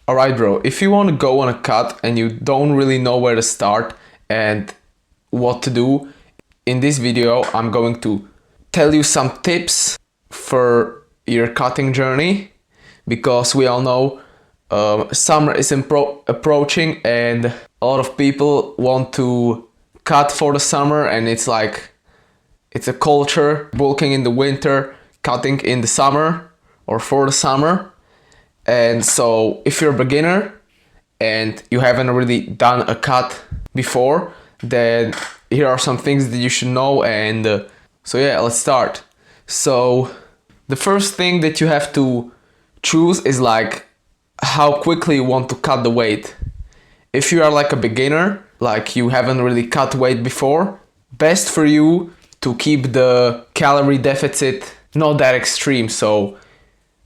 Alright bro, if you want to go on a cut and you don't really know where to start and what to do, in this video I'm going to tell you some tips for your cutting journey, because we all know summer is approaching and a lot of people want to cut for the summer, and it's like it's a culture, bulking in the winter, cutting in the summer or for the summer. And so if you're a beginner and you haven't really done a cut before, then here are some things that you should know. And so yeah, let's start. So the first thing that you have to choose is like how quickly you want to cut the weight. If you are like a beginner, like you haven't really cut weight before, best for you to keep the calorie deficit not that extreme. So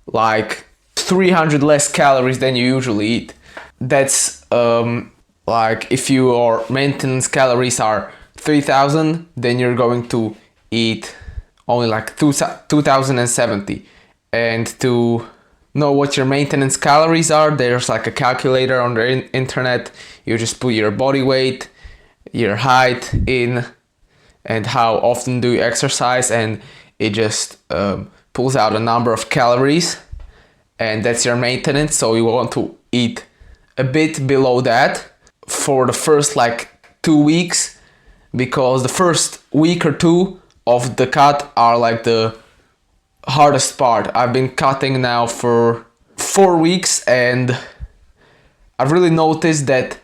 like 300 less calories than you usually eat. That's like if your maintenance calories are 3000, then you're going to eat only like 2070. And to know what your maintenance calories are, there's like a calculator on the internet. You just put your body weight, your height in, and how often do you exercise, and it just pulls out a number of calories, and that's your maintenance. So you want to eat a bit below that for the first like 2 weeks, because the first week or two of the cut are like the hardest part. I've been cutting now for 4 weeks, and I've really noticed that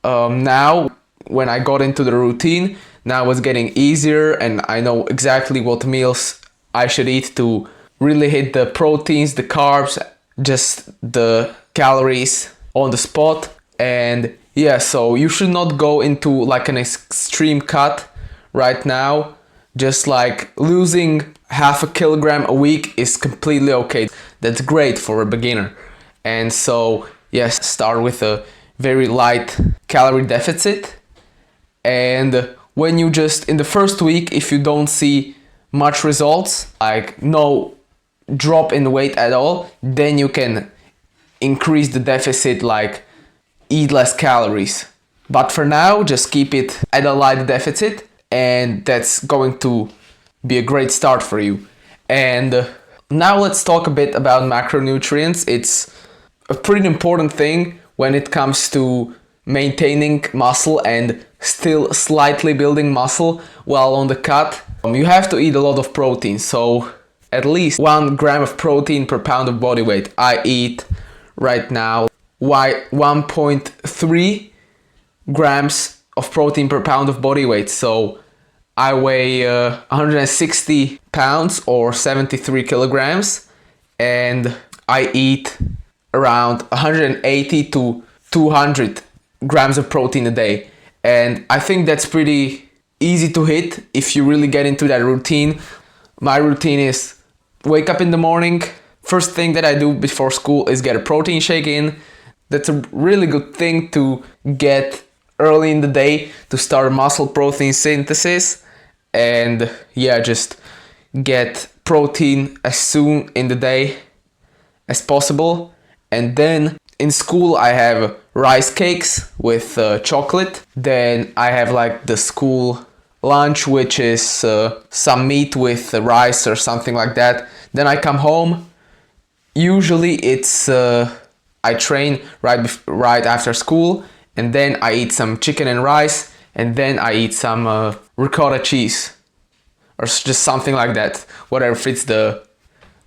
now when I got into the routine, now it's getting easier and I know exactly what meals I should eat to really hit the proteins, the carbs, just the calories on the spot. And yeah, so you should not go into like an extreme cut right now. Just like losing half a kilogram a week is completely okay. That's great for a beginner. And so yes, start with a very light calorie deficit. And when you just in the first week, if you don't see much results, like no drop in weight at all, then you can increase the deficit, like eat less calories. But for now, just keep it at a light deficit, and that's going to be a great start for you. And now let's talk a bit about macronutrients. It's a pretty important thing when it comes to maintaining muscle and still slightly building muscle while on the cut. You have to eat a lot of protein, so at least 1 gram of protein per pound of body weight. I eat right now 1.3 grams of protein per pound of body weight. So I weigh 160 pounds or 73 kilograms, and I eat around 180 to 200 grams of protein a day. And I think that's pretty easy to hit if you really get into that routine. My routine is wake up in the morning. First thing that I do before school is get a protein shake in. That's a really good thing to get early in the day to start muscle protein synthesis. And yeah, just get protein as soon in the day as possible. And then in school I have rice cakes with chocolate. Then I have like the school lunch, which is some meat with rice or something like that. Then I come home. Usually it's I train right after school, and then I eat some chicken and rice, and then I eat some ricotta cheese or just something like that, whatever fits the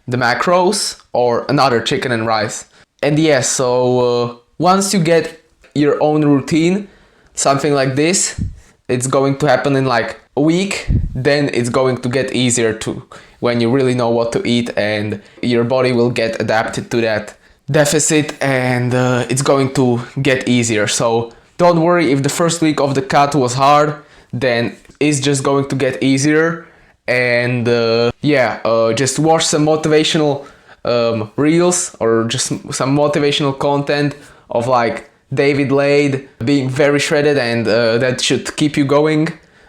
macros, or another chicken and rice. And yeah, so once you get your own routine, something like this, it's going to happen in like a week. Then it's going to get easier to when you really know what to eat, and your body will get adapted to that deficit, and it's going to get easier. So don't worry if the first week of the cut was hard, then it's just going to get easier. And just watch some motivational reels or just some motivational content of like David Lade being very shredded, and that should keep you going.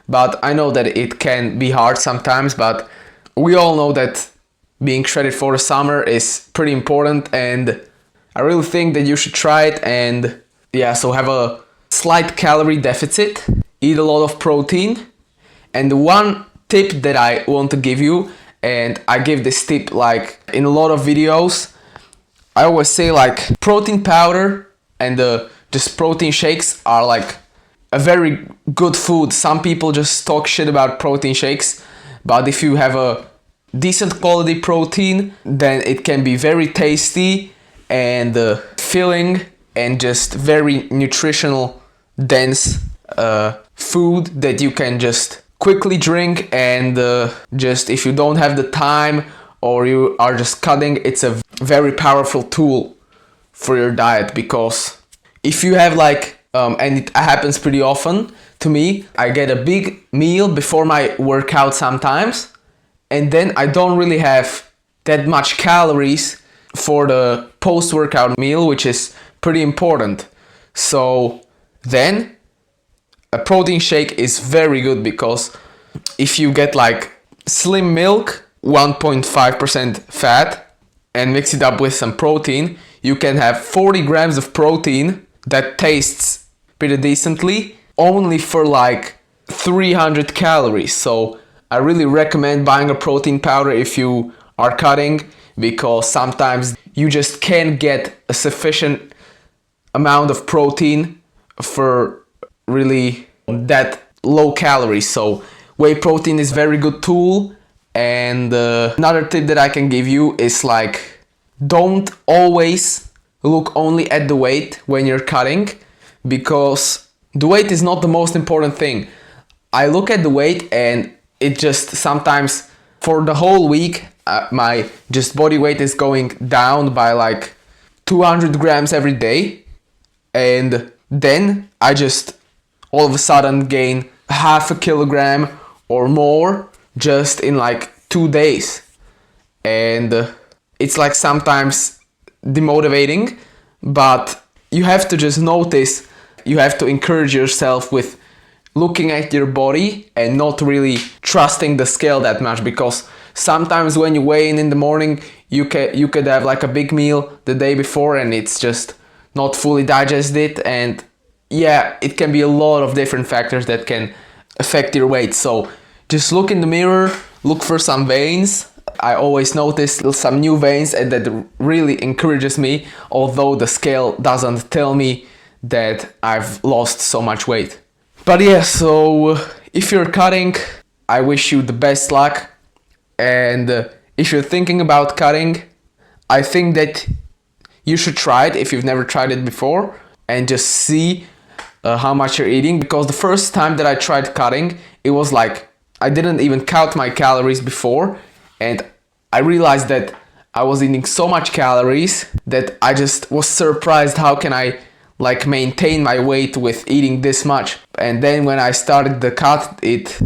But I know that it can be hard sometimes, but we all know that being shredded for the summer is pretty important, and I really think that you should try it. And yeah, so have a slight calorie deficit, eat a lot of protein. And the one tip that I want to give you, and I give this tip like in a lot of videos, I always say like protein powder and just protein shakes are like a very good food. Some people just talk shit about protein shakes, but if you have a decent quality protein, then it can be very tasty and filling and just very nutritional dense food that you can just quickly drink. And just if you don't have the time or you are just cutting, it's a very powerful tool for your diet. Because if you have like and it happens pretty often to me, I get a big meal before my workout sometimes, and then I don't really have that much calories for the post-workout meal, which is pretty important. So then a protein shake is very good, because if you get like slim milk, 1.5% fat, and mix it up with some protein, you can have 40 grams of protein that tastes pretty decently, only for like 300 calories. So I really recommend buying a protein powder if you are cutting, because sometimes you just can't get a sufficient amount of protein for really that low calories. So whey protein is very good tool. And another tip that I can give you is like, don't always look only at the weight when you're cutting, because the weight is not the most important thing. I look at the weight and it just sometimes for the whole week my just body weight is going down by like 200 grams every day, and then I just all of a sudden gain half a kilogram or more just in like 2 days. And it's like sometimes demotivating, but you have to just notice, you have to encourage yourself with looking at your body and not really trusting the scale that much. Because sometimes when you weigh in the morning, you could have like a big meal the day before and it's just not fully digested, and yeah, it can be a lot of different factors that can affect your weight. So just look in the mirror, look for some veins. I always notice some new veins, and that really encourages me, although the scale doesn't tell me that I've lost so much weight. But yeah, so if you're cutting, I wish you the best luck. And if you're thinking about cutting, I think that you should try it if you've never tried it before, and just see how much you're eating. Because the first time that I tried cutting, it was like I didn't even count my calories before, and I realized that I was eating so much calories that I just was surprised how can I like maintain my weight with eating this much. And then when I started the cut, it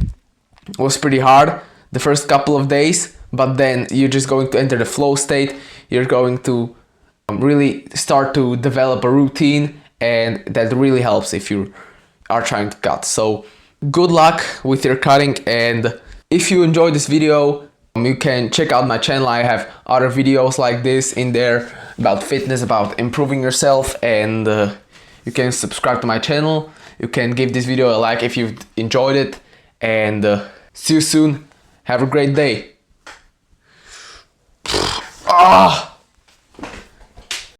was pretty hard the first couple of days, but then you're just going to enter the flow state. You're going to really start to develop a routine, and that really helps if you are trying to cut. So good luck with your cutting, and if you enjoyed this video, you can check out my channel. I have other videos like this in there about fitness, about improving yourself, and you can subscribe to my channel. You can give this video a like if you've enjoyed it, and see you soon. Have a great day.